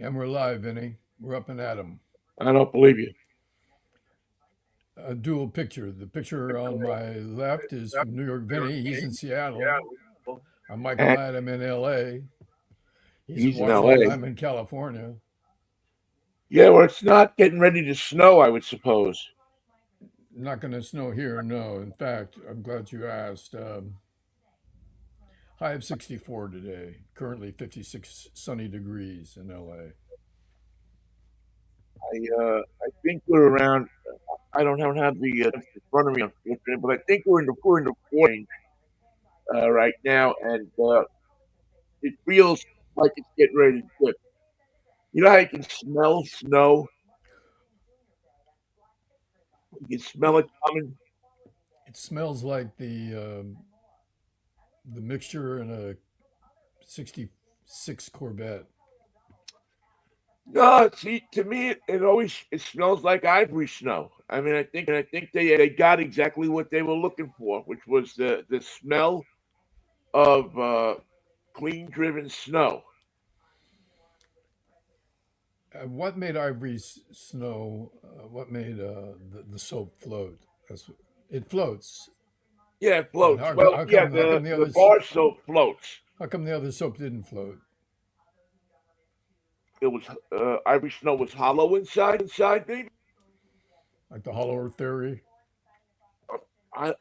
And we're live, Vinnie. We're up and at 'em. I don't believe you. A dual picture. The picture on my left is from New York Vinnie. He's in Seattle. I'm Michael And Adam in LA. He's in he's in Washington. LA. I'm in California. Yeah, well, it's not getting ready to snow, I would suppose. Not going to snow here, no. In fact, I'm glad you asked. High of 64 today. Currently 56 sunny degrees in LA. I think we're around. I don't have the in front of me, unfortunately, but I think we're in the 40 right now, and it feels like it's getting ready to flip. You know how you can smell snow? You can smell it coming. It smells like the mixture in a 66 Corvette. No, see, to me, it always it smells like ivory snow. I think they got exactly what they were looking for, which was the smell of clean driven snow. What made Ivory's snow? What made the soap float? It floats, Yeah, it but floats. Well, yeah, the bar soap floats. how come the other soap didn't float? It was ivory snow was hollow inside, maybe. Like the hollow earth theory.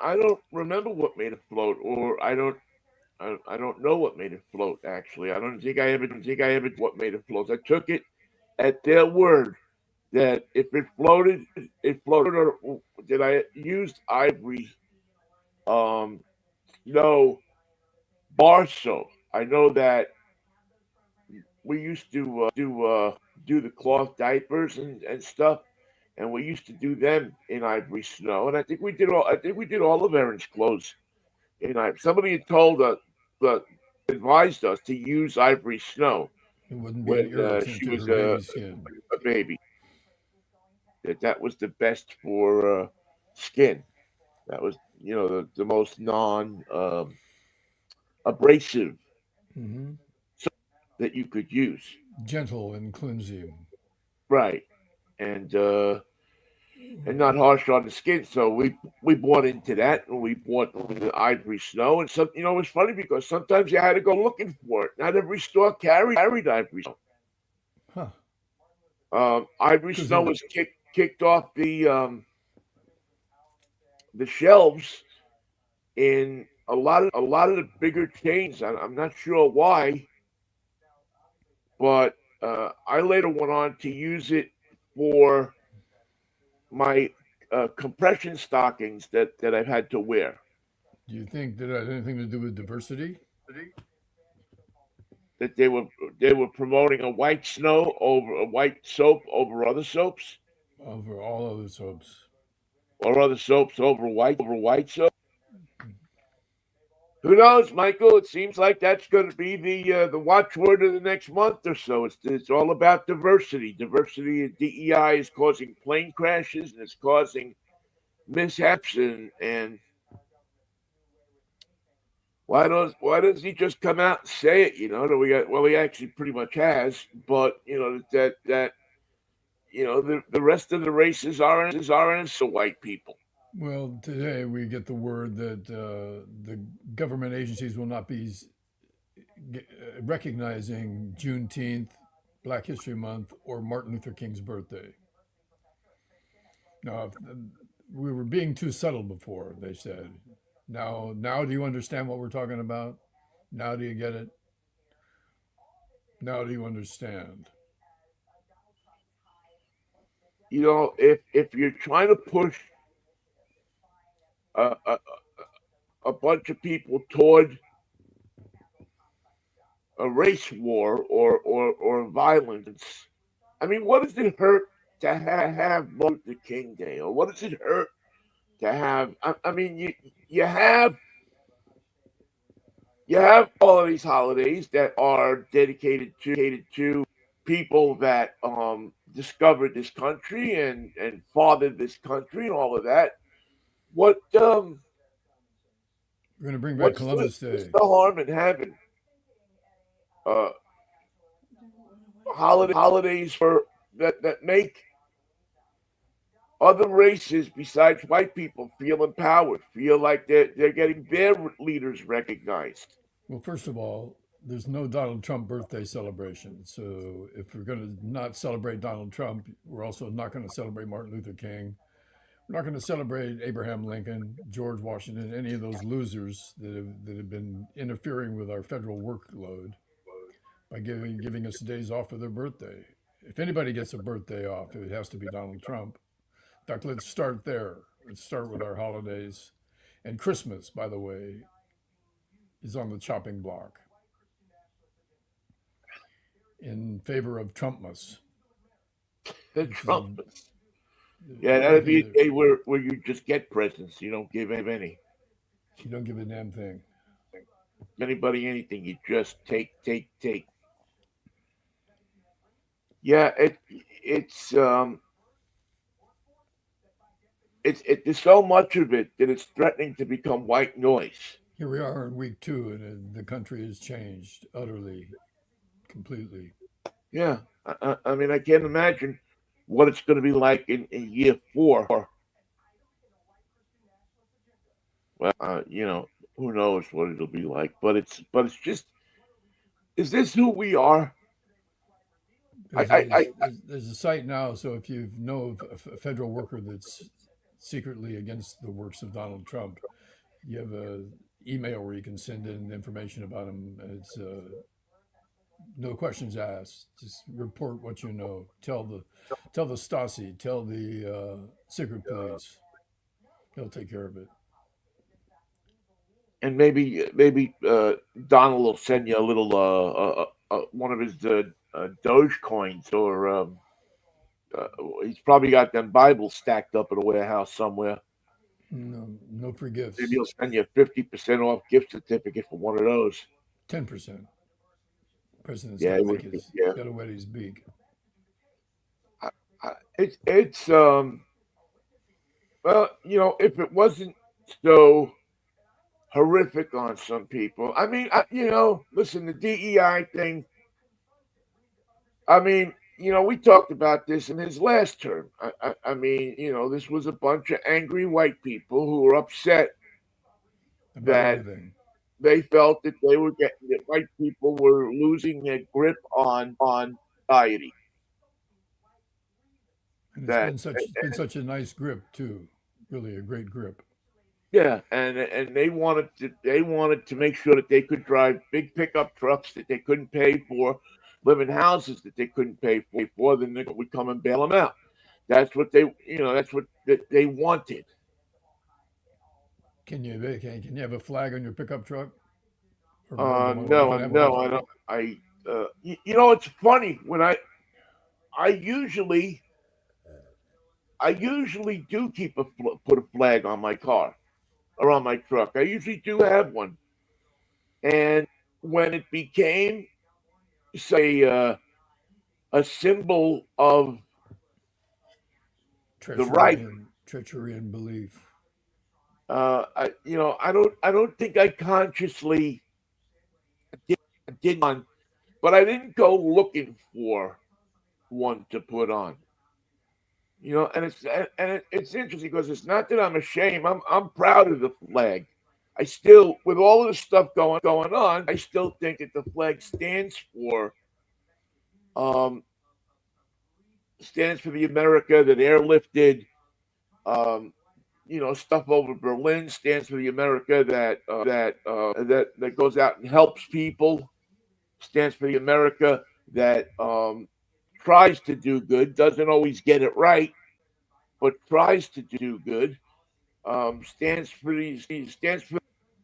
I don't remember what made it float, or I don't know what made it float. Actually, I don't think I ever what made it float. I took it at their word that if it floated, it floated. Or that I used ivory um snow bar soap. I know that we used to do the cloth diapers and stuff, and we used to do them in ivory snow. And I think we did all. I think we did all of Erin's clothes in ivory. Somebody had told us, but advised us to use ivory snow It wouldn't be an when irritant she to was her baby skin. a baby. That was the best for skin. That was the most non abrasive Hmm. that you could use. Gentle and cleansing. Right. And not harsh on the skin. So we bought into that, and we bought the ivory snow. And some, it's funny because sometimes you had to go looking for it. Not every store carried ivory snow. Huh. Ivory Because snow it. was kicked off the shelves in a lot of the bigger chains. I'm not sure why, but I later went on to use it for my compression stockings that I've had to wear. Do you think that had anything to do with diversity? That they were promoting a white snow over a white soap over other soaps, Over all other soaps. or other soaps over white soap. Who knows, Michael? It seems like that's going to be the watchword of the next month or so. It's all about diversity. Diversity and DEI is causing plane crashes, and it's causing mishaps. And why does he just come out and say it? That we got, well, he actually pretty much has, but that the rest of the races aren't so white people. Well, today we get the word that the government agencies will not be recognizing Juneteenth, Black History Month, or Martin Luther King's birthday. Now, we were being too subtle before, they said. Now do you understand what we're talking about? Now do you get it? Now do you understand? If you're trying to push a, a, a bunch of people toward a race war or violence, I mean, what does it hurt to have Martin Luther King Day, or what does it hurt to have? I mean, you have all of these holidays that are dedicated to people that discovered this country and fathered this country and all of that. What We're going to bring back Columbus what's Day. the harm in having uh, holidays for that make other races besides white people feel empowered, feel like they're getting their leaders recognized. Well, first of all, there's no Donald Trump birthday celebration. So if we're going to not celebrate Donald Trump, we're also not going to celebrate Martin Luther King. We're not going to celebrate Abraham Lincoln, George Washington, any of those losers that have been interfering with our federal workload by giving us days off for their birthday. If anybody gets a birthday off, it has to be Donald Trump. In fact, let's start there. Let's start with our holidays. And Christmas, by the way, is on the chopping block in favor of Trumpmas, The which is Trump, yeah, that'd be a making day where you just get presents. You don't give any you don't give a damn thing. anybody anything. You just take. Yeah, it's there's so much of it that it's threatening to become white noise. Here we are in week two, and the country has changed utterly, completely. Yeah, I mean, I can't imagine what it's going to be like in year four. Well, who knows what it'll be like, but it's just, is this who we are? I There's a site now, so if you know of a federal worker that's secretly against the works of Donald Trump, you have a email where you can send in information about him. It's no questions asked. Just report what you know. Tell the Stasi. Tell the secret police. They'll take care of it. and maybe Donald will send you a little one of his Doge coins, or uh, he's probably got them Bibles stacked up in a warehouse somewhere. No, no free Maybe gifts. he'll send you a 50% off gift certificate for one of those. 10%. President's got Yeah, to it make would, his. yeah. Got to wet his beak. It's well, if it wasn't so horrific on some people, I mean, listen, the DEI thing. I mean, we talked about this in his last term. I mean, this was a bunch of angry white people who were upset About that everything. they felt that they were getting that white people were losing their grip on society. And That it's been such a nice grip too. Really a great grip. Yeah, and they wanted to make sure that they could drive big pickup trucks that they couldn't pay for, live in houses that they couldn't pay for. Then they would come and bail them out. That's what that they wanted. Can you have a flag on your pickup truck or more than one? You can have No, multiple. I don't. It's funny when I usually I usually do put a flag on my car or on my truck. I usually do have one, and when it became say a symbol of the right. Treachery and belief. I don't think I consciously did one, but I didn't go looking for one to put on. And it's interesting because it's not that I'm ashamed. I'm proud of the flag. I still, with all of the stuff going on, I still think that the flag um stands for the America that airlifted um, stuff over Berlin, stands for the America that goes out and helps people, stands for the America that tries to do good, doesn't always get it right, but tries to do good. Stands for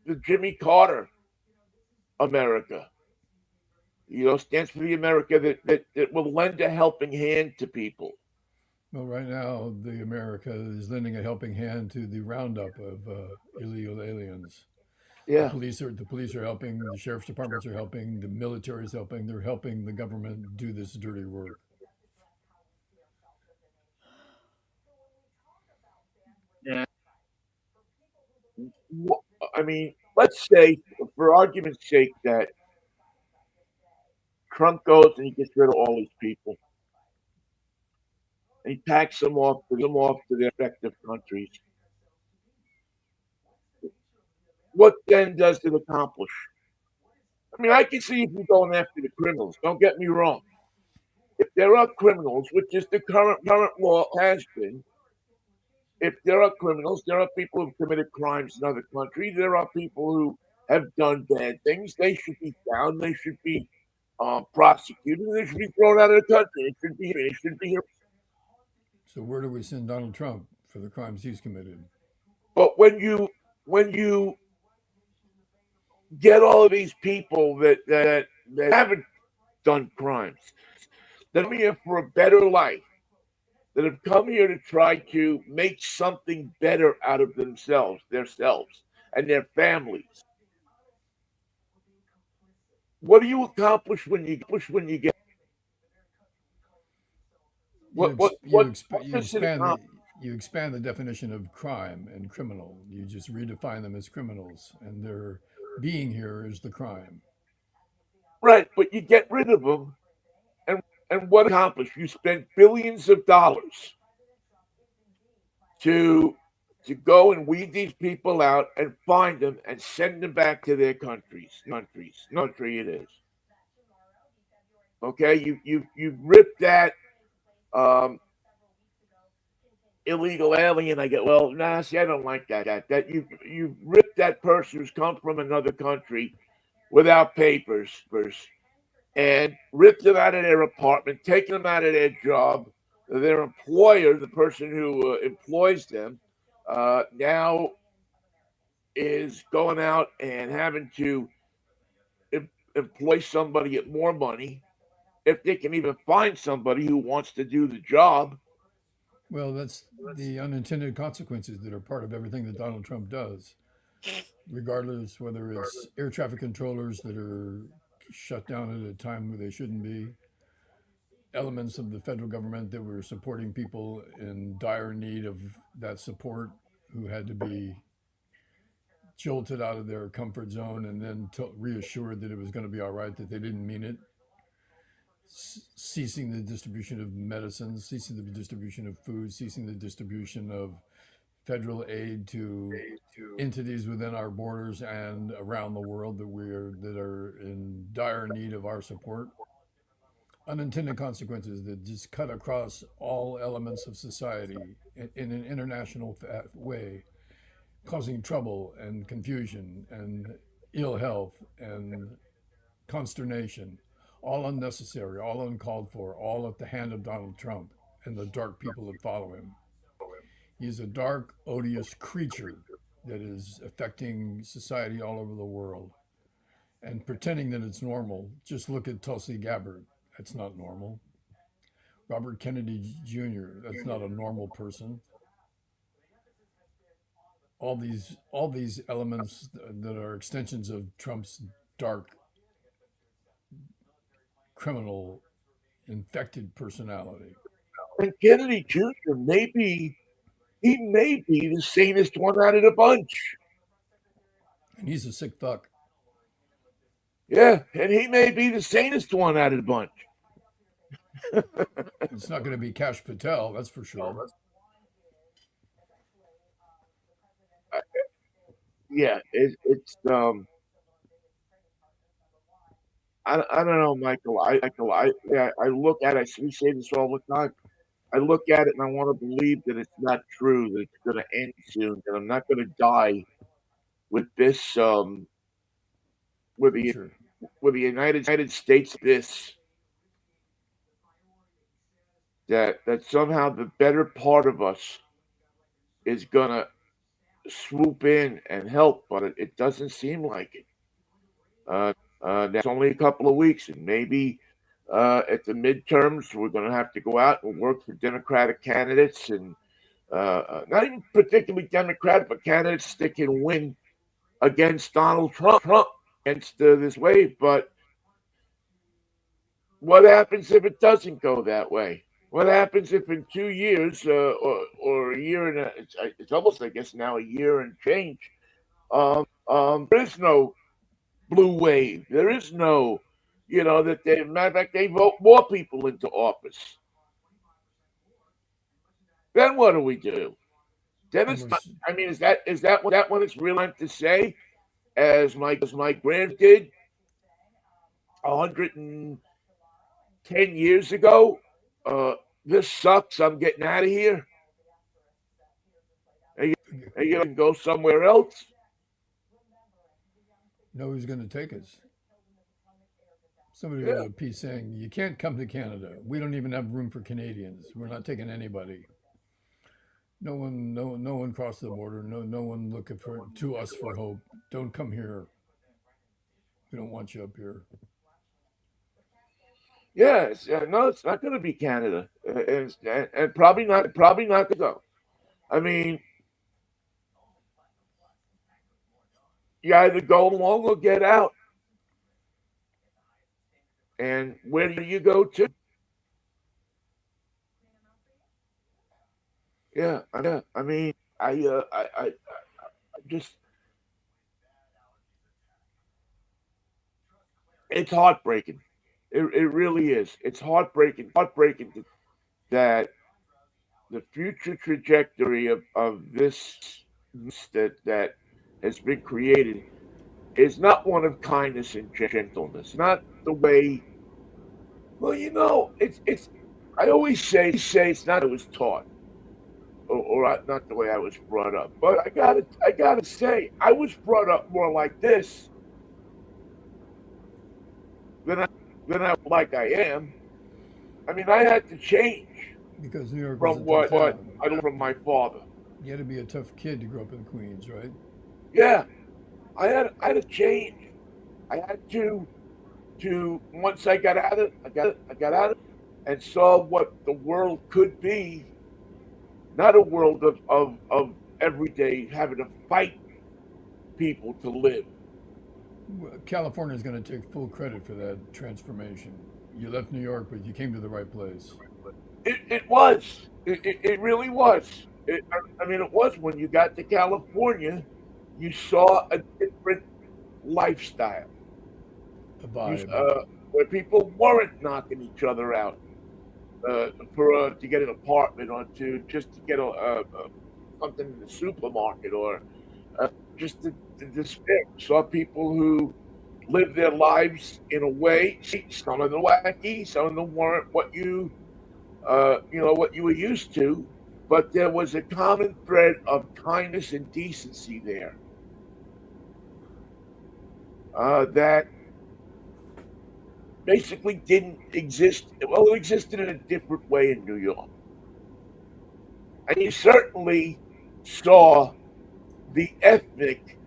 the Jimmy Carter America. Stands for the America that will lend a helping hand to people. Well, right now, the America is lending a helping hand to the roundup of illegal aliens. Yeah. The police are helping. The sheriff's departments are helping. The military is helping. They're helping the government do this dirty work. Yeah. I mean, let's say, for argument's sake, that Trump goes and he gets rid of all these people, and he packs them off to their respective countries. What then does it accomplish? I mean, I can see if you're going after the criminals. Don't get me wrong. If there are criminals, which is the current law has been, if there are criminals, there are people who've committed crimes in other countries. There are people who have done bad things. They should be found. They should be prosecuted. They should be thrown out of the country. It should be here. It should be here. So where do we send Donald Trump for the crimes he's committed? But when you get all of these people that haven't done crimes, that come here for a better life, that have come here to try to make something better out of themselves, and their families. What do you accomplish when you get what You does it expand accomplish? the definition of crime and criminal. You just redefine them as criminals, and their being here is the crime. Right, but you get rid of them, and what accomplish? You spend billions of dollars to to go and weed these people out and find them and send them back to their countries. No country it is. Okay, you ripped that um, illegal alien. I get well. Nah, see, I don't like that you ripped that person who's come from another country without papers and ripped them out of their apartment, taken them out of their job. Their employer, the person who employs them, now is going out and having to employ somebody at more money if they can even find somebody who wants to do the job. Well, that's the unintended consequences that are part of everything that Donald Trump does, regardless whether it's air traffic controllers that are shut down at a time where they shouldn't be, elements of the federal government that were supporting people in dire need of that support who had to be jolted out of their comfort zone and then reassured that it was going to be all right, that they didn't mean it, ceasing the distribution of medicines, ceasing the distribution of food, ceasing the distribution of federal aid to entities within our borders and around the world that are in dire need of our support. Unintended consequences that just cut across all elements of society in an international way, causing trouble and confusion and ill health and consternation, all unnecessary, all uncalled for, all at the hand of Donald Trump and the dark people that follow him. He is a dark, odious creature that is affecting society all over the world. And pretending that it's normal, just look at Tulsi Gabbard. That's not normal. Robert Kennedy Jr., that's not a normal person. All these elements that are extensions of Trump's dark, criminal, infected personality. And Kennedy Jr. He may be the sanest one out of the bunch. And he's a sick fuck. Yeah, and he may be the sanest one out of the bunch. It's not going to be Cash Patel, that's for sure. Yeah, I don't know, Michael. I look at it. We say this all the time. I look at it and I want to believe that it's not true. That it's going to end soon. That I'm not going to die with this. With the Sure. with the United States. This that somehow the better part of us is going to swoop in and help, but it doesn't seem like it. That's only a couple of weeks, and maybe at the midterms we're going to have to go out and work for Democratic candidates, and not even particularly Democratic, but candidates that can win against Donald Trump against this wave. But what happens if it doesn't go that way? What happens if in 2 years or a year and it's almost I guess now a year and change? There is no blue wave. There is no That they, matter of fact, they vote more people into office. Then what do we do? Then And it's not. I mean, is that when it's real time to say, as my grand did 110 years ago? Uh, this sucks. I'm getting out of here. Are you gonna go somewhere else? know who's going to take us. Somebody wrote Yeah. a piece saying, "You can't come to Canada. We don't even have room for Canadians. We're not taking anybody. No one crossed the border. No one looking for to us for hope. Don't come here. We don't want you up here." Yeah. No, it's not going to be Canada, and probably not going to go. I mean, you either go along or get out. And where do you go to? Yeah. I mean, I just it's heartbreaking. It really is. It's heartbreaking that the future trajectory of this that has been created is not one of kindness and gentleness. Not the way. Well, it's. I always say it's not I was taught, or not the way I was brought up. But I gotta say, I was brought up more like this than I like I am. I mean, I had to change Because New York was a from tough what town. I learned from my father. You had to be a tough kid to grow up in Queens, right? Yeah, I had to change. I had to once I got out of and saw what the world could be. Not a world of every day having to fight people to live. California is going to take full credit for that transformation. You left New York, but you came to the right place. It was. It really was. I mean, it was when you got to California, you saw a different lifestyle. A You vibe. where people weren't knocking each other out to get an apartment or to just to get something in the supermarket or just to despair. Saw people who lived their lives in a way. Some of them wacky, some of them weren't what you were used to, but there was a common thread of kindness and decency there that basically didn't exist. Well, it existed in a different way in New York, and you certainly saw the ethnic.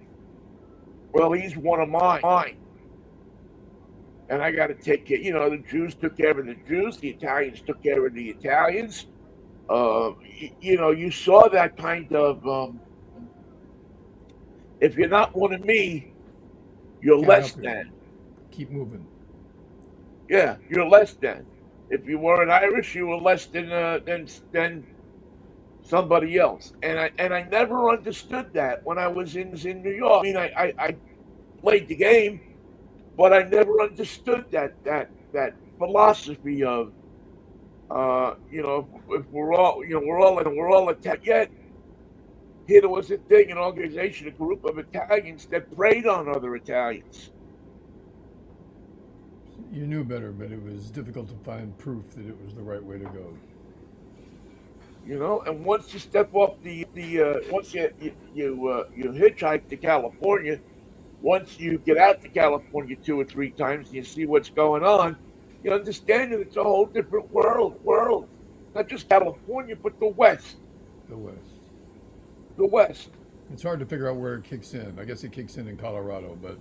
Well, he's one of mine, and I got to take care. The Jews took care of the Jews, the Italians took care of the Italians. You saw that kind of. If you're not one of me, you're Can't less help you. than. Keep moving. Yeah, you're less than. If you weren't Irish, you were less than somebody else. And I never understood that when I was in New York. I mean, I played the game, but I never understood that philosophy of if we're all Italian. Yet here there was a thing, an organization, a group of Italians that preyed on other Italians. You knew better, but it was difficult to find proof that it was the right way to go. And once you step off once you hitchhike to California, once you get out to California two or three times and you see what's going on, you understand that it's a whole different world. Not just California, but the West. The West. The West. It's hard to figure out where it kicks in. I guess it kicks in Colorado, but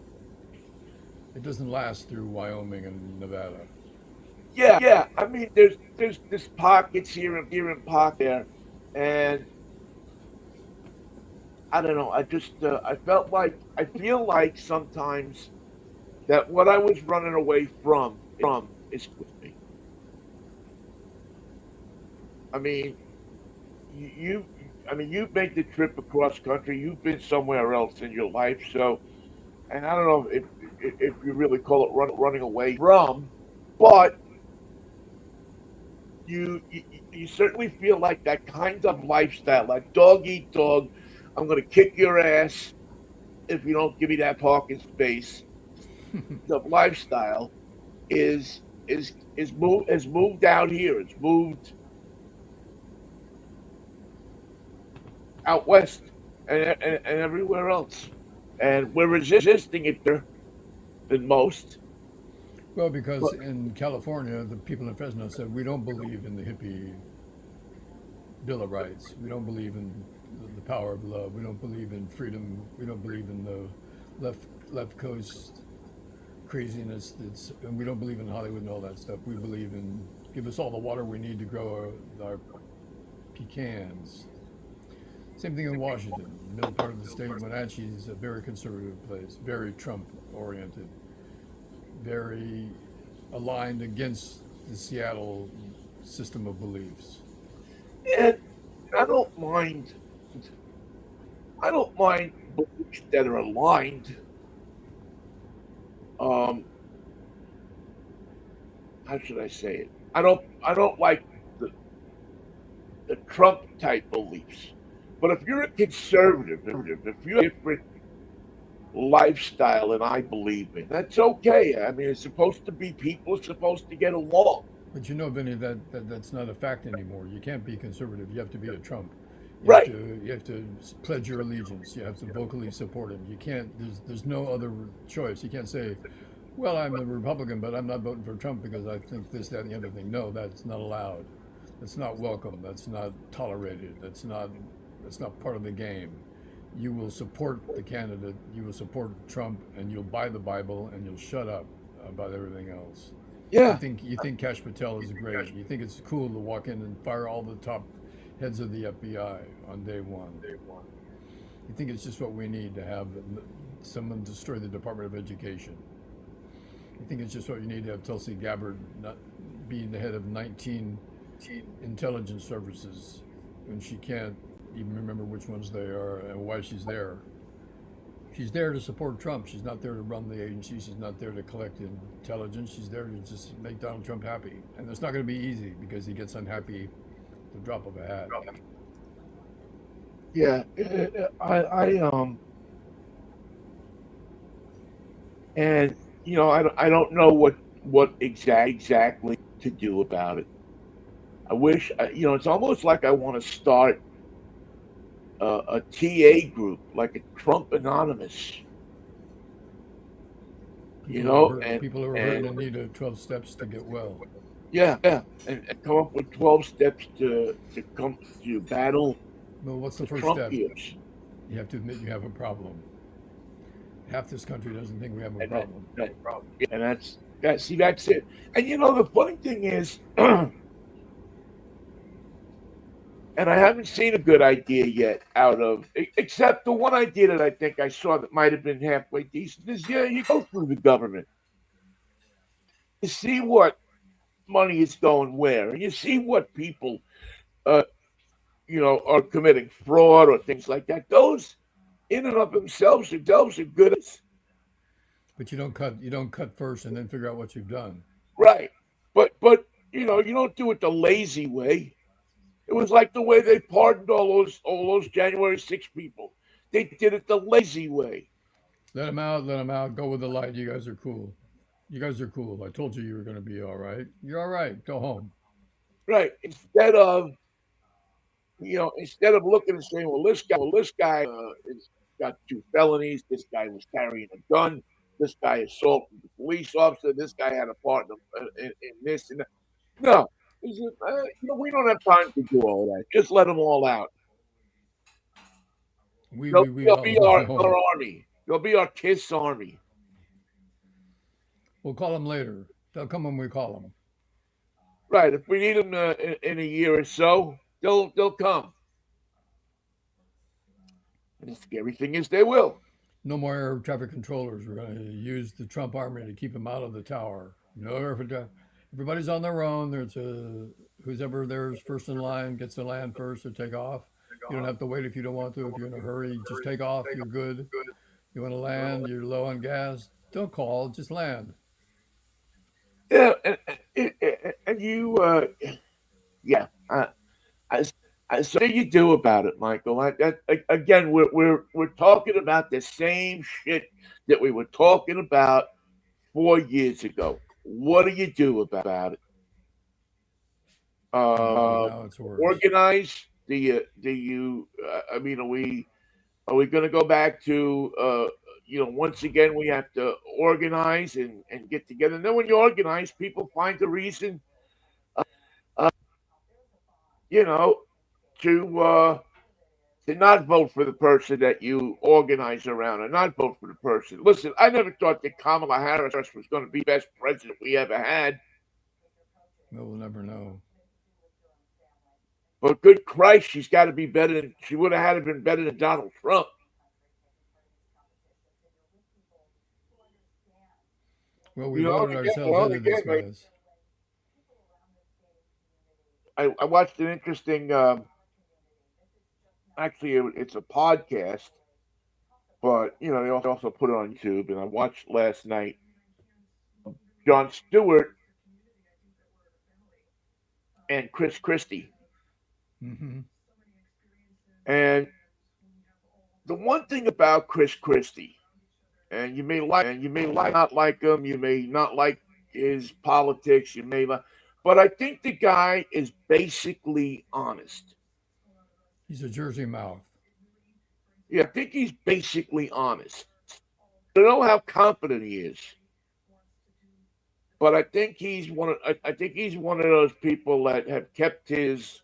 it doesn't last through Wyoming and Nevada. Yeah. I mean, there's pockets here and pocket there, and I don't know. I feel like sometimes that what I was running away from is with me. I mean, you I mean, you've made the trip across country. You've been somewhere else in your life, so and I don't know if if you really call it running away from, but you certainly feel like that kind of lifestyle, that dog eat dog. I'm going to kick your ass if you don't give me that parking space. The lifestyle is has moved out here. It's moved out west and everywhere else, and we're resisting it better than most. Well, because But in California, the people in Fresno said we don't believe in the hippie Bill of Rights. We don't believe in the power of love. We don't believe in freedom. We don't believe in the left coast craziness. And we don't believe in Hollywood and all that stuff. We believe in give us all the water we need to grow our pecans. Same thing in Washington, middle part of the state. Wenatchee is a very conservative place, very Trump oriented, very aligned against the Seattle system of beliefs. and I don't mind. I don't mind beliefs that are aligned. Um, how should I say it? I don't like the, the Trump type beliefs. But if you're a conservative, if you have a different lifestyle than I believe in, that's okay. I mean, it's supposed to be people are supposed to get along. But you know, Vinny, that's not a fact anymore. You can't be conservative. You have to be a Trump. Right. You have to pledge your allegiance. You have to vocally support him. You can't. There's no other choice. You can't say, "Well, I'm a Republican, but I'm not voting for Trump because I think this, that, and the other thing." No, that's not allowed. That's not welcome. That's not tolerated. That's not part of the game. You will support the candidate. You will support Trump, and you'll buy the Bible, and you'll shut up about everything else. Yeah. You think Cash Patel is great. You think it's cool to walk in and fire all the top heads of the FBI on day one. You think it's just what we need to have someone destroy the Department of Education. You think it's just what you need to have Tulsi Gabbard not being the head of 19 intelligence services when she can't even remember which ones they are and why she's there. She's there to support Trump. She's not there to run the agency. She's not there to collect intelligence. She's there to just make Donald Trump happy. And it's not going to be easy because he gets unhappy at the drop of a hat. Yeah. And I don't know what exactly to do about it. I wish, it's almost like I want to start a TA group, like a Trump Anonymous, and People who are hurting and need 12 steps to get well. yeah, and come up with 12 steps to come to battle Well, what's the the first step? Trumpians. You have to admit you have a problem. Half this country doesn't think we have a And problem. and that's it. And the funny thing is, and I haven't seen a good idea yet out of except the one idea that I think I saw that might have been halfway decent is you go through the government, you see what money is going where, and you see what people uh are committing fraud or things like that. Those in and of themselves are good. But you don't cut first and then figure out what you've done. Right. But you don't do it the lazy way. It was like the way they pardoned all those January 6 people. They did it the lazy way. Let them out, let them out. Go with the light. You guys are cool. You guys are cool. I told you you were going to be all right. You're all right. Go home. Right. Instead of looking and saying, well, this guy has got 2 felonies. This guy was carrying a gun. This guy assaulted the police officer. This guy had a partner in this and that. No. He said, we don't have time to do all that. Just let them all out. We They'll all be our know. army. They'll be our KISS army. We'll call them later. They'll come when we call them. Right. If we need them in a year or so, they'll come. And the scary thing is they will. No more air traffic controllers. We're going to use the Trump army to keep them out of the tower. No everybody's on their own. Who's ever there's first in line gets to land first or take off. You don't have to wait if you don't want to. If you're in a hurry, just take off. You're good. You want to land. You're low on gas. Don't call, just land. Yeah, and you, yeah. So what do you do about it, Michael? Again, we're talking about the same shit that we were talking about 4 years ago. What do you do about it? Now it's worse. Organize? Do you? I mean, are we going to go back to once again we have to organize and get together. And then when you organize, people find a reason, uh, you know, to not vote for the person that you organize around, and not vote for the person. Listen, I never thought that Kamala Harris was going to be the best president we ever had. We'll never know. But good Christ, she's got to be better than she would have had to been better than Donald Trump. Well, we voted ourselves into this mess. I watched an interesting. Actually, it's a podcast, but they also put it on YouTube. And I watched last night. Jon Stewart and Chris Christie. Mm-hmm. And the one thing about Chris Christie, and you may not like him, you may not like his politics, you may like, but I think the guy is basically honest. He's a Jersey mouth. Yeah, I think he's basically honest. I don't know how confident he is, but I think he's one of those people that have kept his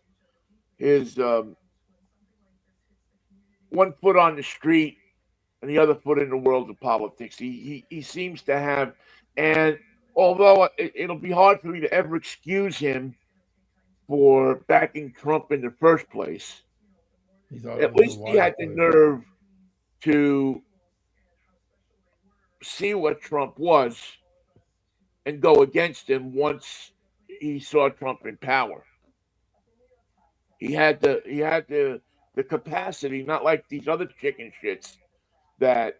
one foot on the street and the other foot in the world of politics. He seems to have, and although it'll be hard for me to ever excuse him for backing Trump in the first place, He thought it at was a least he wise had the play. nerve to see what Trump was and go against him once he saw Trump in power. He had the capacity, not like these other chicken shits that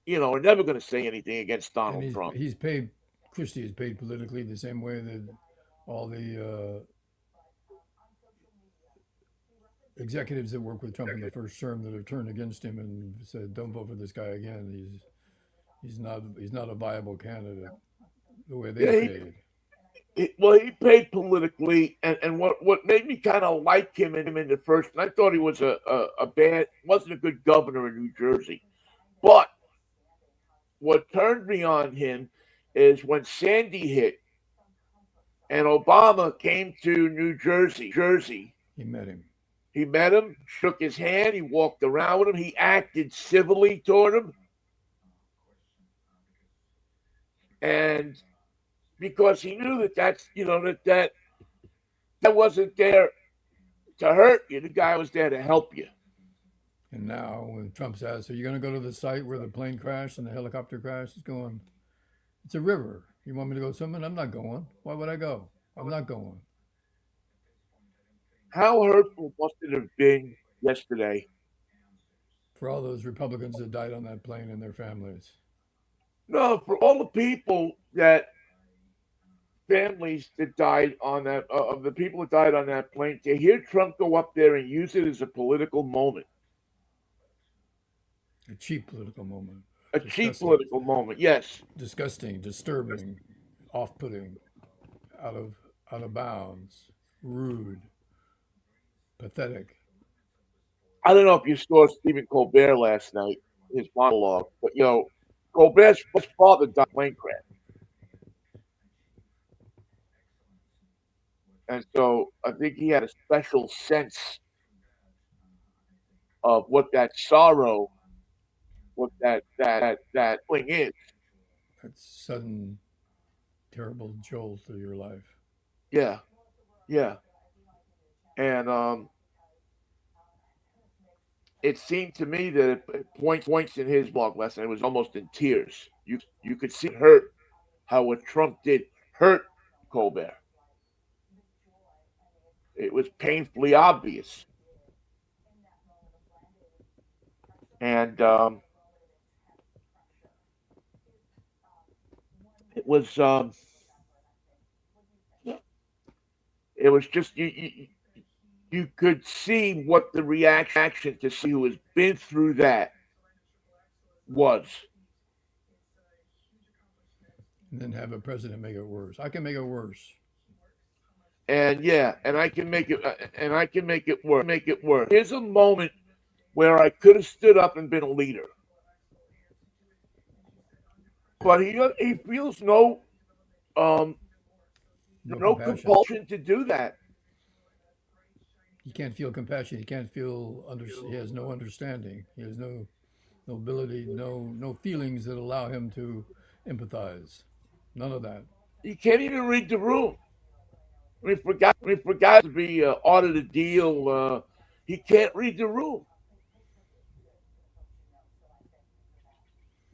are never going to say anything against And Donald Trump. he's paid. Christie is paid politically the same way that all the executives that worked with Trump in the first term that have turned against him and said, "Don't vote for this guy again. He's not a viable candidate." The way they Yeah, paid. he paid politically, and what made me kind of like him in the first. And I thought he was wasn't a good governor in New Jersey, but what turned me on him is when Sandy hit and Obama came to New Jersey. He met him. He met him, shook his hand, he walked around with him, he acted civilly toward him, and because he knew that wasn't there to hurt you, the guy was there to help you. And now, when Trump's asked, "Are you going to go to the site where the plane crashed and the helicopter crashed?" He's going, "It's a river. You want me to go swimming? I'm not going. Why would I go? I'm not going." How hurtful must it have been yesterday? For all those Republicans that died on that plane and their families. No, for all the people that families that died on that of the people that died on that plane, to hear Trump go up there and use it as a political moment, A cheap political moment. a cheap Disgusting. political moment. Yes, Disgusting, disturbing, off-putting, out of bounds, rude, pathetic. I don't know if you saw Stephen Colbert last night, his monologue, but Colbert's father died in a plane crash, and so I think he had a special sense of what that sorrow, what that feeling is. That sudden, terrible jolt to your life. Yeah, yeah, and it seemed to me that at points in his blog last night, it was almost in tears. You could see it hurt how what Trump did hurt Colbert. It was painfully obvious, and was it was just you could see what the reaction to somebody who has been through that was. And then have a president make it worse. I can make it worse. And yeah, and I can make it, and I can make it work. Make it work. Here's a moment where I could have stood up and been a leader, but he feels um No no compassion. compulsion to do that. He can't feel compassion. He can't feel he has no understanding. He has no ability, no feelings that allow him to empathize. None of that. He can't even read the room. For guys to be ordered a deal, he can't read the room.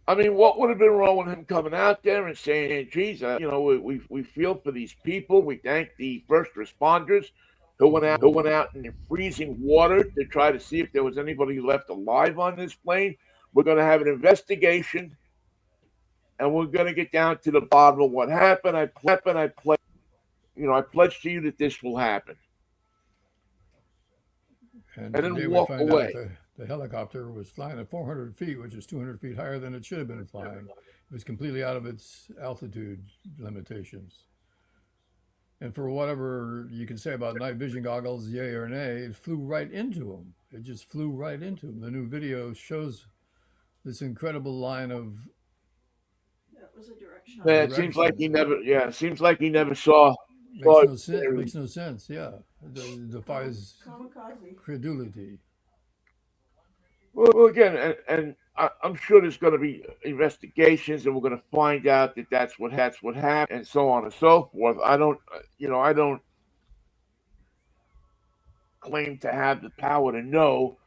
I mean, what would have been wrong with him coming out there and saying, "Geez, we feel for these people. We thank the first responders who went out in the freezing water to try to see if there was anybody left alive on this plane. We're going to have an investigation, and we're going to get down to the bottom of what happened. I pledge to you that this will happen, And and then today we walk find out away." the helicopter was flying at 400 feet, which is 200 feet higher than it should have been flying. It was completely out of its altitude limitations. And for whatever you can say about night vision goggles, yay or nay, it flew right into him. It just flew right into him. The new video shows this incredible line of Yeah, directions. it seems like he never saw Makes it no sense. clearly. Makes no sense. Yeah, it defies credulity. Well, again, and I'm sure there's going to be investigations, and we're going to find out that that's what happened, and so on and so forth. I don't claim to have the power to know.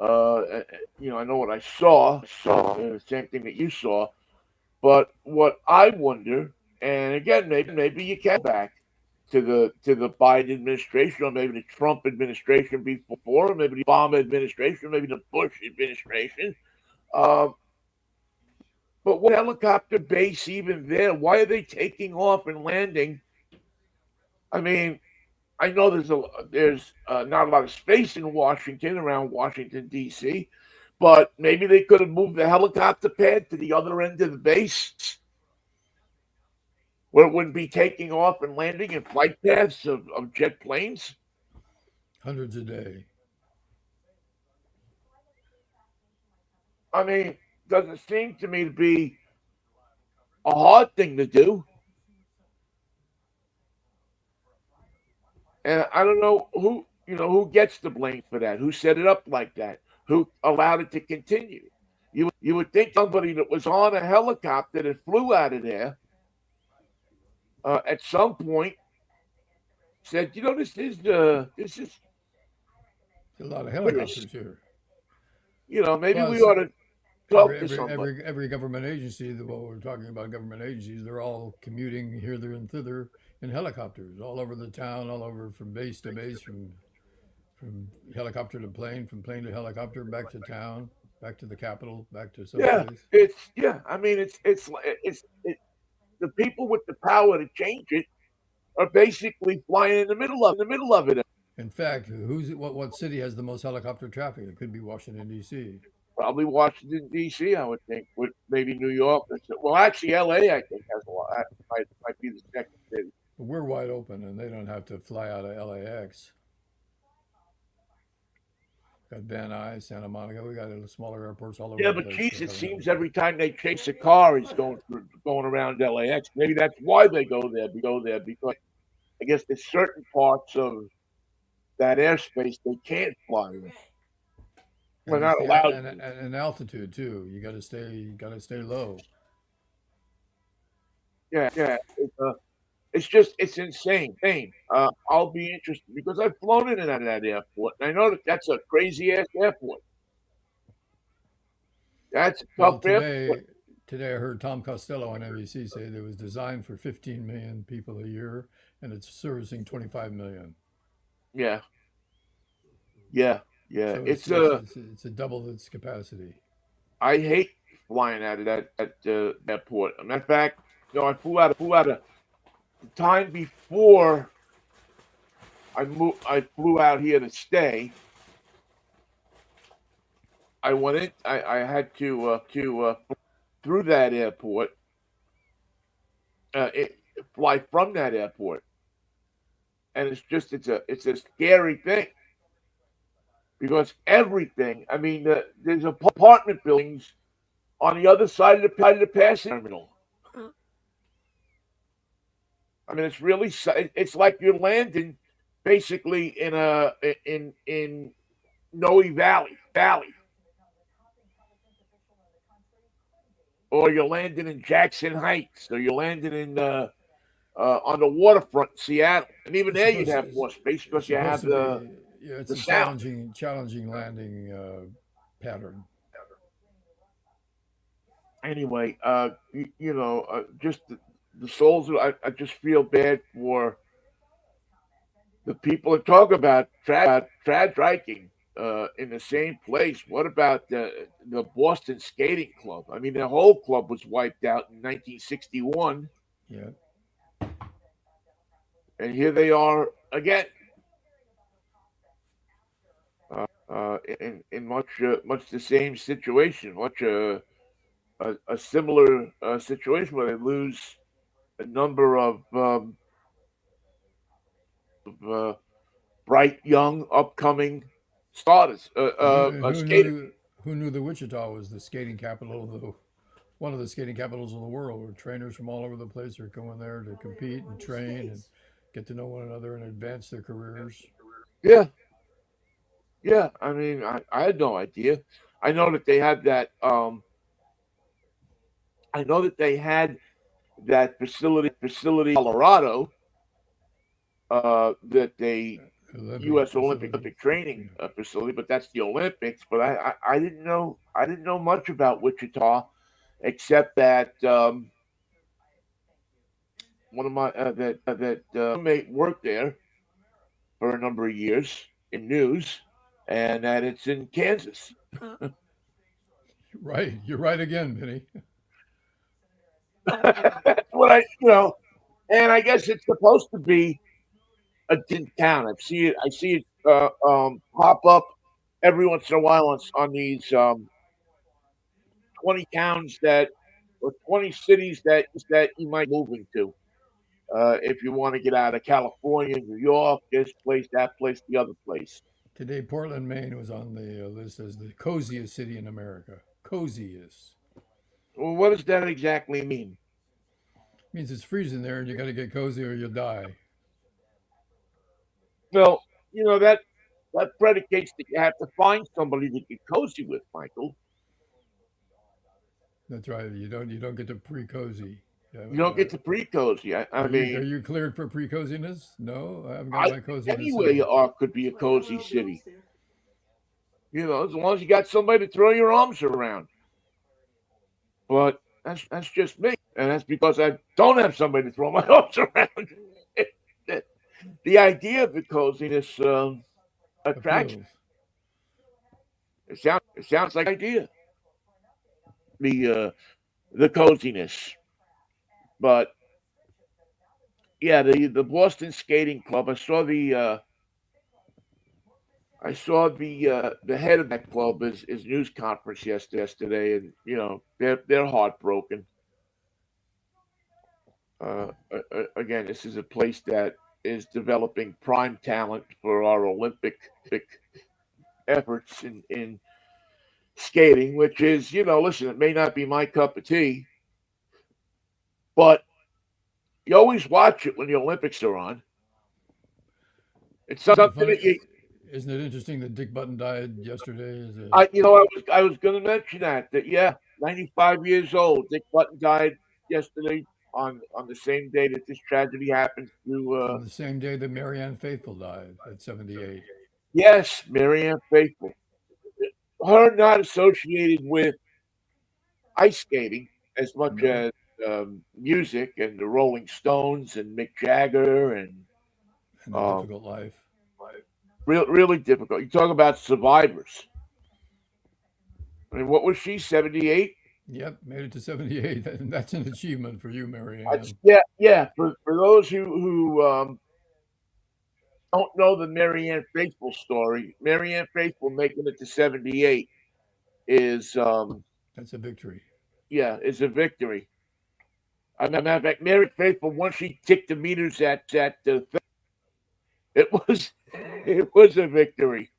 I know what I saw, the same thing that you saw. But what I wonder, and again, maybe you can back to the Biden administration, or maybe the Trump administration before, or maybe the Obama administration, maybe the Bush administration. Um, but what helicopter base even there? Why are they taking off and landing? I mean, I know there's not a lot of space in Washington around Washington D.C., but maybe they could have moved the helicopter pad to the other end of the base where it wouldn't be taking off and landing in flight paths of jet planes. Hundreds a day. I mean, doesn't seem to me to be a hard thing to do. And I don't know who gets the blame for that, who set it up like that, who allowed it to continue. You would think somebody that was on a helicopter that flew out of there at some point said, this is A lot of serious. helicopters here. Maybe we Plus, ought to talk to somebody. every government agency, what we're talking about government agencies, they're all commuting hither and thither in helicopters all over the town, all over from base to base, from helicopter to plane, from plane to helicopter, back to town, back to the capital, back to Yeah, someplace. I mean, the people with the power to change it are basically flying in the middle of it. In fact, what city has the most helicopter traffic? It could be Washington D.C. Probably Washington D.C. I would think, with maybe New York. Well, actually, L.A. I think has a lot. That might be the second city. But we're wide open, and they don't have to fly out of LAX. Got Van Nuys, Santa Monica. We got smaller airports all over Yeah, the but place for geez, it helicopters. seems every time they chase a car, he's going around LAX. Maybe that's why they go there because I guess there's certain parts of that airspace they can't fly in. We're And it's not the allowed to. and altitude too. You got to stay low. Yeah. It's insane. I'll be interested because I've flown in and out of that airport, and I know that that's a crazy ass airport. That's a Well, tough airport. today I heard Tom Costello on NBC say that it was designed for 15 million people a year, and it's servicing 25 million. Yeah, yeah, yeah. So it's a double its capacity. I hate flying out of that airport. As a matter of fact, No, I flew out of the time before I flew out here to stay. I went in. I had to through that airport, it, fly from that airport, and it's a scary thing because everything. I mean, there's apartment buildings on the other side of the passing terminal. I mean, it's really it's like you're landing basically in Noe Valley, or you're landing in Jackson Heights, or you're landing in on the waterfront in Seattle, and even It's there you'd supposed have to, more space it's because you supposed have to be, yeah, it's the a sound. challenging landing pattern. Anyway, just the souls. I just feel bad for the people that talk about trad striking in the same place. What about the Boston Skating Club? I mean, the whole club was wiped out in 1961, Yeah. and here they are again in much the same situation, much a similar situation where they lose a number of bright, young, upcoming starters, Well, skaters. who knew the Wichita was the skating capital of the one of the skating capitals of the world, where trainers from all over the place are going there to compete and train and get to know one another and advance their careers. Yeah, yeah. I mean, I had no idea. I know that they had that. I know that they had that facility in Colorado. That they Olympic U.S. facility. Olympic training Yeah. facility, but that's the Olympics. But I didn't know much about Wichita, except that one of my that roommate worked there for a number of years in news, and that it's in Kansas. Right. You're right again, Vinny. That's what and I guess it's supposed to be a decent town. I see it pop up every once in a while on these 20 towns that or 20 cities that you might be moving to. If you want to get out of California, New York, this place, that place, the other place. Today, Portland, Maine was on the list as the coziest city in America. Coziest Well, what does that exactly mean? means it's freezing there, and you got to get cozy or you'll die. Well, that predicates that you have to find somebody to get cozy with, Michael. That's right. You don't get to pre cozy. Yeah, You don't get to pre-cozy. I are mean, you cleared for pre coziness? No, I haven't got I my think coziness anywhere in. you are could be a cozy city. As long as you got somebody to throw your arms around. But that's just me, and that's because I don't have somebody to throw my arms around. The idea of the coziness attracts Appeals. me. It sounds like an idea. The the coziness, but yeah, the Boston Skating Club. I saw the head of that club is news conference yesterday, and they're heartbroken. Again, this is a place that is developing prime talent for our Olympic efforts in skating, which is, listen, it may not be my cup of tea, but you always watch it when the Olympics are on. It's Isn't it something funny? that you, Isn't it interesting that Dick Button died yesterday? As a, I was going to mention that yeah, 95 years old. Dick Button died yesterday on the same day that this tragedy happened to on the same day that Marianne Faithful died at 78. yes, Marianne Faithful. Her not associated with ice skating as much No, as music and the Rolling Stones and Mick Jagger and and a um, difficult life. really difficult. You talk about survivors. I mean, what was she? 78. Yep, made it to 78, and that's an achievement for you, That's, Marianne. yeah. For those who don't know the Marianne Faithful story, Marianne Faithful making it to 78 is That's a victory. is a victory. I mean, matter of fact, Mary Faithful, once she ticked the meters at the thing, it was it was a victory.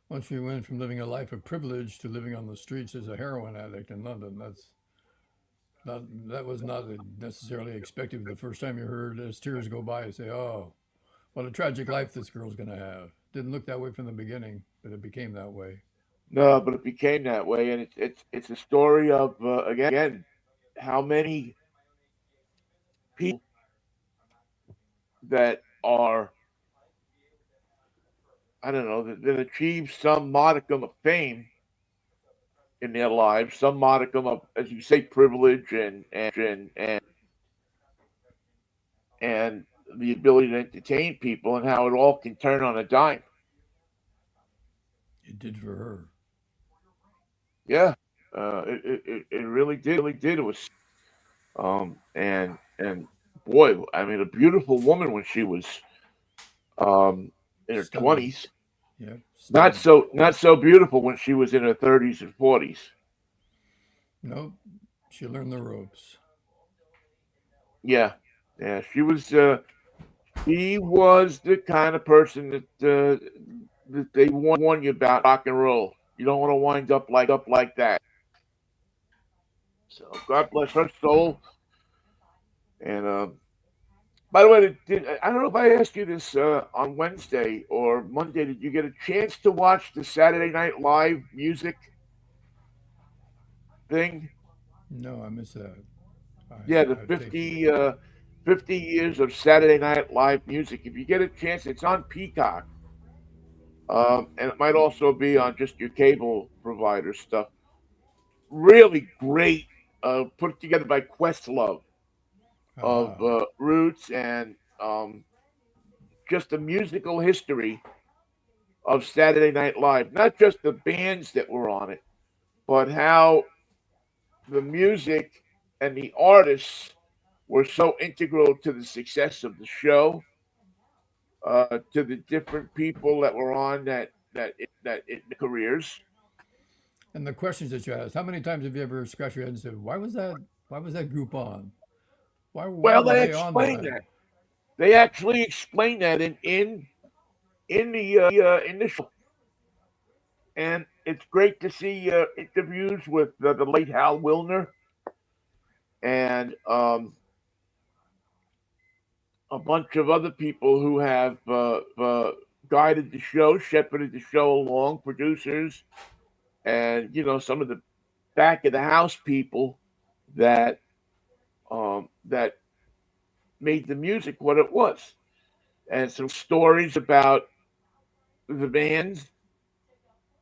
Once we went from living a life of privilege to living on the streets as a heroin addict in London, that was not necessarily expected. The first time you heard as tears go by, you say, "Oh, what a tragic life this girl's going to have." Didn't look that way from the beginning, but it became that way. No, but it became that way, and it's a story of again how many people that are I don't know that achieve some modicum of fame in their lives, some modicum of, as you say, privilege and the ability to entertain people, and how it all can turn on a dime. It did for her. Yeah, it really did. It was and boy, I mean, a beautiful woman when she was um in her Stunning. 20s. Yeah, Not stunning. so beautiful when she was in her 30s and 40s. Nope, she learned the ropes. Yeah, yeah, she was the kind of person that they warn you about rock and roll. You don't want to wind up like that. So God bless her soul. And by the way, I don't know if I asked you this on Wednesday or Monday. Did you get a chance to watch the Saturday Night Live music thing? No, I miss that. Yeah, the I take. 50 years of Saturday Night Live music. If you get a chance, it's on Peacock. And it might also be on just your cable provider stuff. Really great, put together by Questlove of Aha. Roots and just a musical history of Saturday Night Live. Not just the bands that were on it, but how the music and the artists were so integral to the success of the show, to the different people that were on that in the careers. And the questions that you asked, how many times have you ever scratched your head and said, why was that group on? Why Well, were they they on explained tonight? that. They actually explained that in the show, and it's great to see interviews with the late Hal Wilner and a bunch of other people who have guided the show, shepherded the show along, producers, and some of the back of the house people that made the music what it was, and some stories about the bands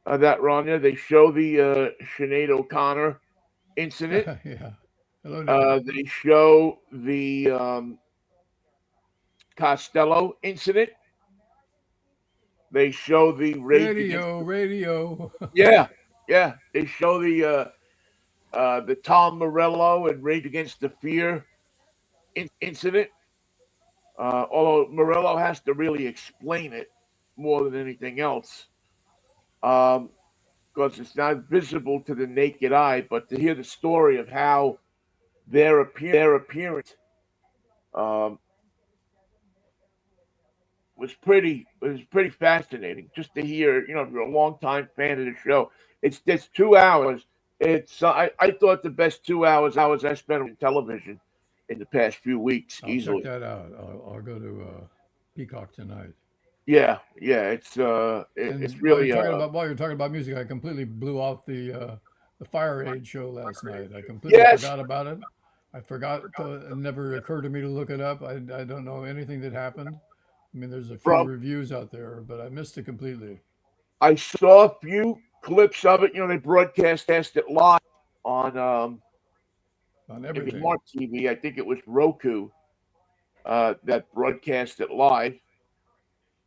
that were on there. They show the Sinead O'Connor incident. Yeah. Hello, Nate. They show the Costello incident. They show the Rage Against. Radio, radio. Yeah, yeah. They show the Tom Morello and Rage Against the Fear incident. Although Morello has to really explain it more than anything else, um, because it's not visible to the naked eye. But to hear the story of how their appearance um, was pretty fascinating. Just to hear, if you're a longtime fan of the show, it's 2 hours. It's I thought the best 2 hours I spent on television in the past few weeks I'll check easily. that out. I'll go to Peacock tonight. Yeah, yeah. It's And while you're really talking about music, I completely blew off the Fire Age show last night. I completely yes. forgot about it. I forgot. It never occurred to me to look it up. I don't know anything that happened. I mean, there's a few From reviews out there, but I missed it completely I saw a few clips of it. They broadcast it live on on maybe everything. Smart TV. I think it was Roku that broadcast it live.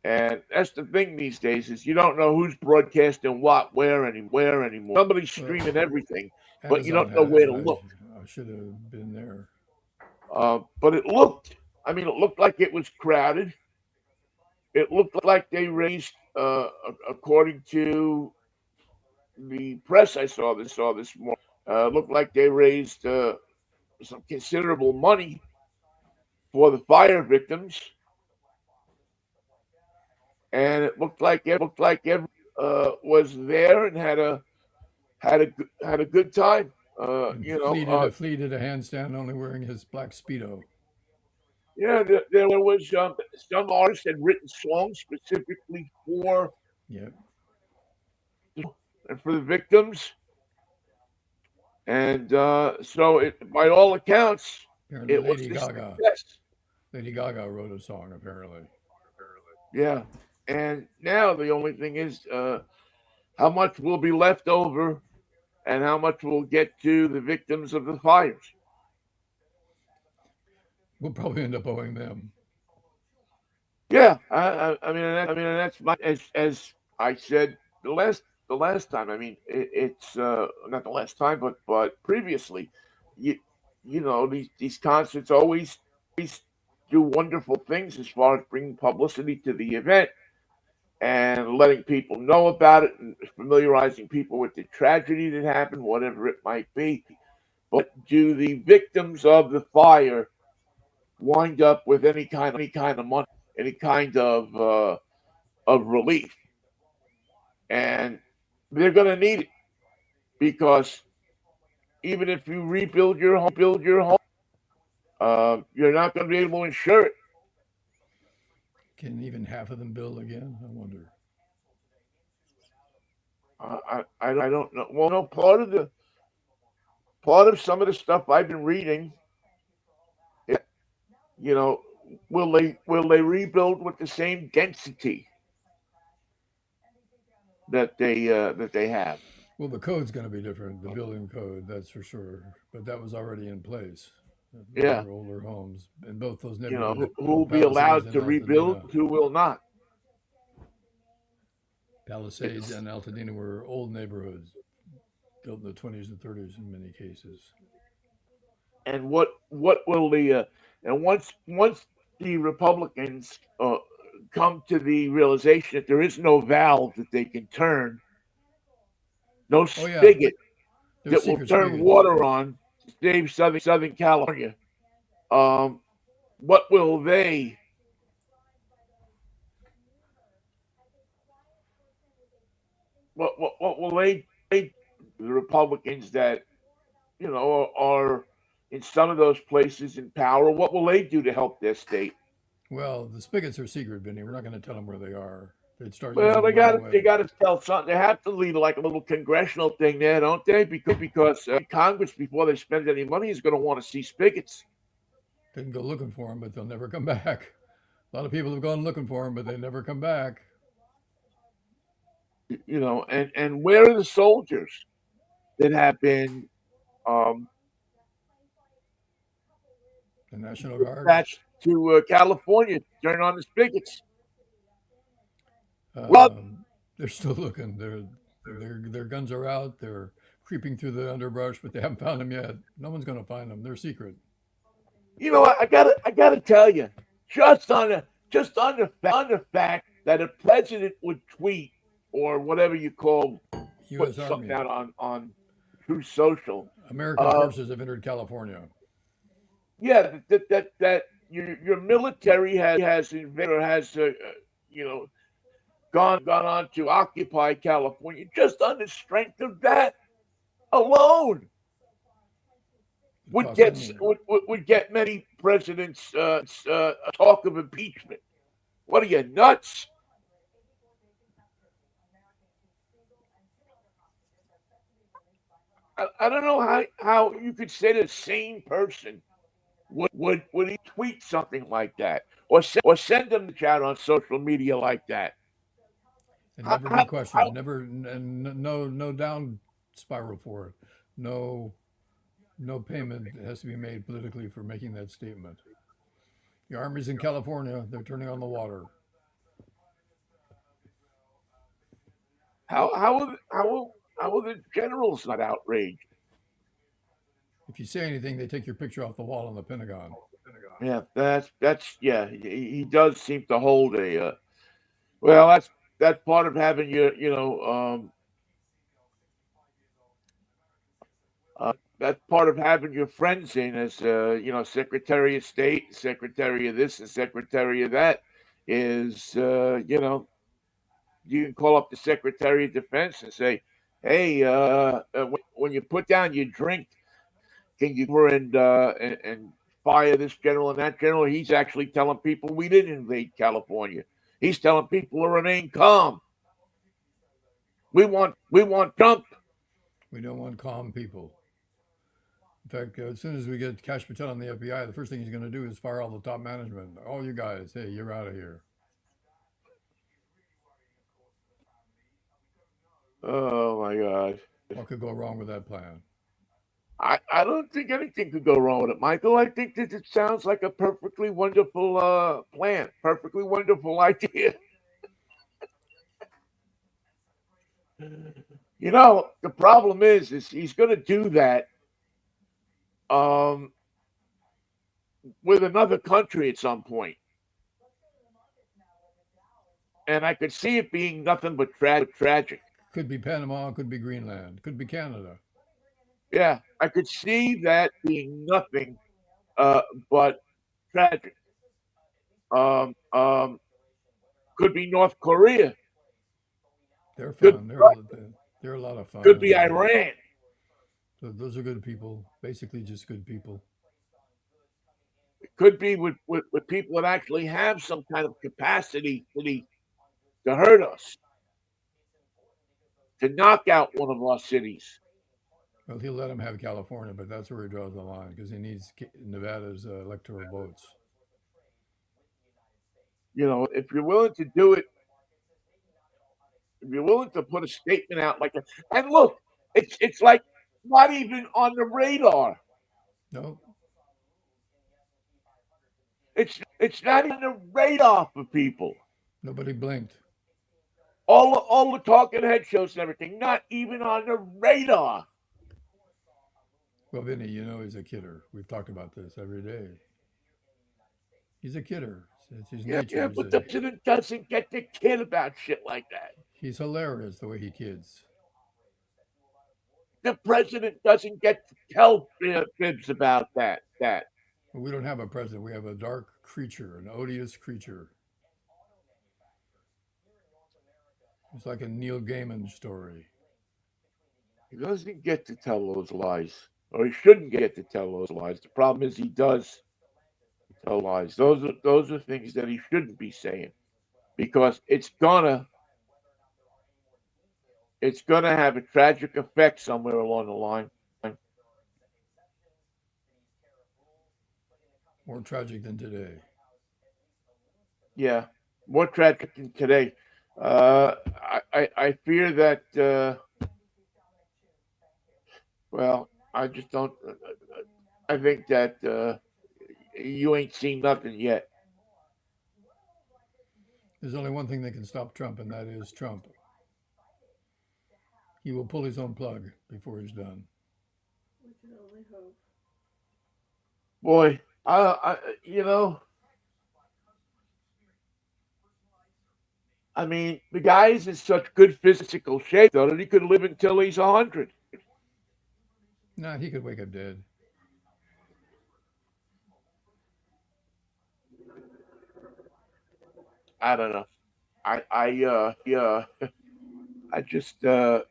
And that's the thing these days is you don't know who's broadcasting what where anymore. Somebody's Well, streaming everything. but you Amazon don't know had where it. to look. I should have been there. But it looked, I mean, it looked like it was crowded. It looked like they raised, according to the press I saw this morning, looked like they raised some considerable money for the fire victims, and it looked like everybody was there and had a good time. And Flea did a handstand only wearing his black Speedo. Yeah, there was some artists had written songs specifically Yep. for the victims, and so by all accounts, Apparently, it was a success. Lady Gaga wrote a song. Apparently, Yeah, and now the only thing is how much will be left over, and how much will get to the victims of the fires. we'll probably end up owing them. Yeah, I mean, that's my as I said the last time. I mean, it's not the last time, but previously, you you know these concerts always do wonderful things as far as bringing publicity to the event and letting people know about it and familiarizing people with the tragedy that happened, whatever it might be. But do the victims of the fire wind up with any kind of money, any kind of relief? And they're going to need it because even if you rebuild your home, you're not going to be able to insure it. Can even half of them build again? I wonder. I don't know. Well, no, part of some of the stuff I've been reading, it, you know, will they rebuild with the same density that they have? Well, the code's going to be different. The building code, that's for sure. But that was already in place. Those Yeah, are older homes in both those you know, neighborhoods, who both will be Palisades allowed and to rebuild, Altadena. who will not. Palisades It's and Altadena were old neighborhoods built in the 20s and 30s in many cases. and what will the and once the Republicans come to the realization that there is no valve that they can turn, no Oh yeah, spigot there's that will secret turn spigots. water on to save Southern California. Um, what will they? What will they the Republicans that are in some of those places in power? What will they do to help their state? Well, the spigots are secret, Vinny. We're not going to tell them where they are. They'd start using Well, them right they away. got to tell something. They have to lead like a little congressional thing there, don't they? Because Congress, before they spend any money, is going to want to see spigots. They can go looking for them, but they'll never come back. A lot of people have gone looking for them, but they never come back. And where are the soldiers that have been um, The National Guard, dispatched to California to turn on the spigots? Well, um, they're still looking. Their guns are out. They're creeping through the underbrush, but they haven't found them yet. No one's going to find them. They're secret. what? I gotta tell you, just on the fact that a president would tweet or whatever you call U.S. putting something Army, out on Truth Social. American Uh, forces have entered California. yeah, that your military has invaded or has you know gone on to occupy California. Just on the strength of that alone It costs any. would get many presidents talk of impeachment. What are you nuts? I don't know how you could say that a sane person would he tweet something like that or send them to chat on social media like that. And How, never be how, questioned. how, Never, and no down spiral for it. No, no payment has to be made politically for making that statement. The army's in California. They're turning on the water. how will the generals not outraged? If you say anything, they take your picture off the wall in the Pentagon. Yeah, that's yeah. He does seem to hold a. Well, that's part of having your that's part of having your friends in as Secretary of State, Secretary of this, and Secretary of that. Is you can call up the Secretary of Defense and say, "Hey, when you put down your drink, can you over and fire this general and that general? He's actually telling people we didn't invade California. He's telling people to remain calm. We want Trump." We don't want calm people. In fact, as soon as we get Cash Patel on the FBI, the first thing he's going to do is fire all the top management. All you guys, hey, you're out of here. Oh my God. What could go wrong with that plan? I don't think anything could go wrong with it, Michael. I think that it sounds like a perfectly wonderful plan, perfectly wonderful idea. The problem is he's going to do that um, with another country at some point, and I could see it being nothing but tragic. Could be Panama, could be Greenland, could be Canada. Yeah, I could see that being nothing uh, but tragic. Could be North Korea. They're Could fun. be They're a lot of fun. could be And Iran. so those are good people. Basically, just good people. It could be with people that actually have some kind of capacity to hurt us, to knock out one of our cities. Well, he'll let him have California, but that's where he draws the line because he needs Nevada's electoral votes. If you're willing to do it, if you're willing to put a statement out like that, and look, it's like not even on the radar. No, It's not even on the radar for people. nobody blinked. All the talking head shows and everything, not even on the radar. Well, Vinny, you know he's a kidder. We've talked about this every day. He's a kidder. It's his nature. Yeah, but the president doesn't get to kid about shit like that. He's hilarious the way he kids. The president doesn't get to tell fibs about that. But we don't have a president. We have a dark creature, an odious creature. It's like a Neil Gaiman story. He doesn't get to tell those lies, or he shouldn't get to tell those lies. The problem is he does tell lies. Those are things that he shouldn't be saying because it's gonna have a tragic effect somewhere along the line. More tragic than today. Yeah, more tragic than today. I fear that. Well, I just don't. I think that you ain't seen nothing yet. There's only one thing that can stop Trump, and that is Trump. He will pull his own plug before he's done. Boy, I mean, the guy is in such good physical shape though that he could live until he's 100. Nah, he could wake up dead. I don't know. I just I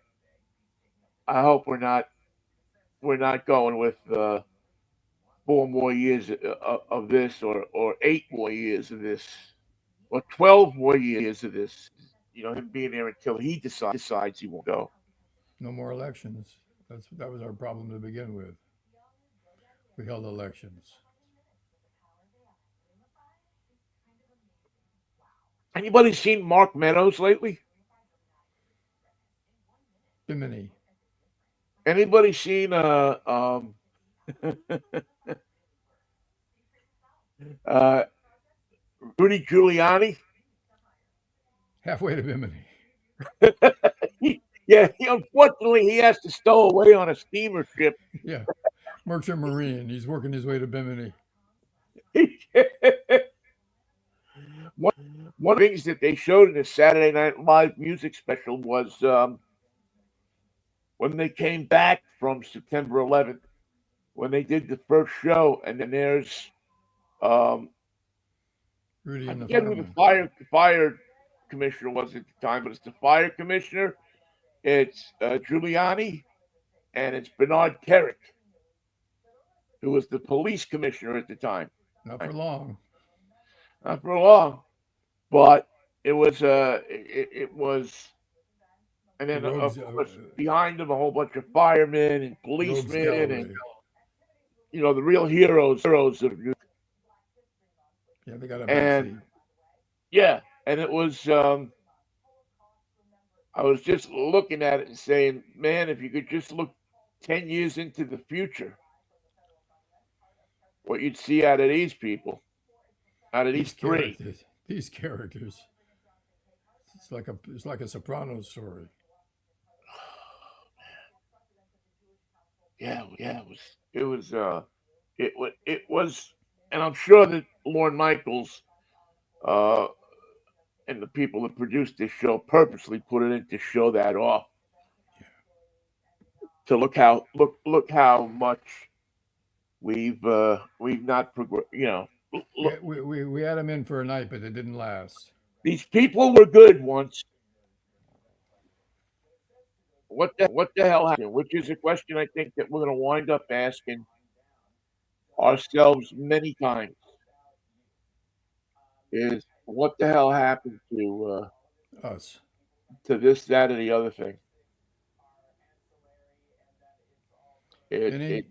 hope we're not going with 4 more years of this, or 8 more years of this, or 12 more years of this. Him being there until he decides he won't go. No more elections. That was our problem to begin with. We held elections. Anybody seen Mark Meadows lately? Bimini. Anybody seen uh Rudy Giuliani? Halfway to Bimini. Unfortunately he has to stow away on a steamer ship. Yeah. Merchant Marine. He's working his way to Bimini. One of the things that they showed in the Saturday Night Live music special was when they came back from September 11th, when they did the first show, and then there's Rudy I and the forget who the fireman. fire commissioner was at the time, but it's the fire commissioner, it's Giuliani, and it's Bernard Kerrick, who was the police commissioner at the time. Not for long. Not for long, but it was, and The then rogues, of course behind them a whole bunch of firemen and rogues policemen, and gallery. the real heroes of New. Yeah, they got a back And seat. yeah, and it was. I was just looking at it and saying, man, if you could just look 10 years into the future, what you'd see out of these people, out of these These three. characters. These characters. It's like a Sopranos story. Yeah, it was, and I'm sure that Lorne Michaels uh, and the people that produced this show purposely put it in to show that off, to look how much we've not progressed. Look, We had them in for a night, but it didn't last. these people were good once. What the hell happened? Which is a question I think that we're going to wind up asking ourselves many times: is what the hell happened Us. to this, that, or the other thing? It Vinny,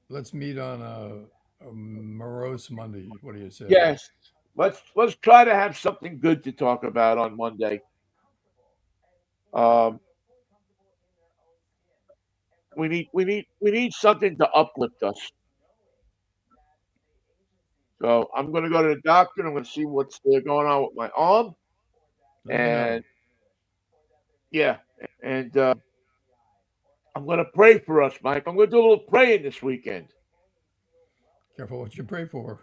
let's meet on a morose Monday. What do you say? Yes. Let's try to have something good to talk about on Monday. Um, we need something to uplift us. So I'm going to go to the doctor. And I'm going to see what's going on with my arm. Let me And know. yeah, and I'm going to pray for us, Mike. I'm going to do a little praying this weekend. Careful what you pray for.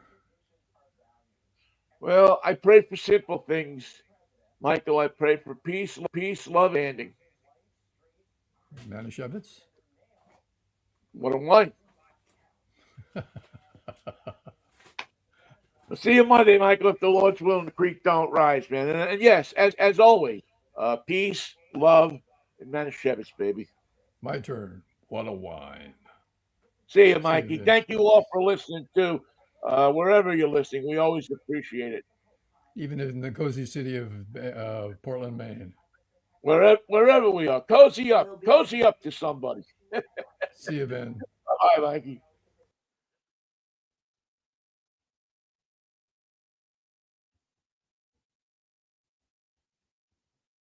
Well, I pray for simple things, Michael. I pray for peace, love, and ending. Manischewitz? What am I? We'll see you Monday, Michael, if the Lord's willing, the creek don't rise, man. And yes, as always, peace, love, and Manischewitz, baby. My turn. What a wine. See you, See you, Mikey. Vin. Thank you all for listening, too. Wherever you're listening, we always appreciate it. Even in the cozy city of Portland, Maine. Wherever we are, cozy up to somebody. See you, Vin. Bye, Mikey.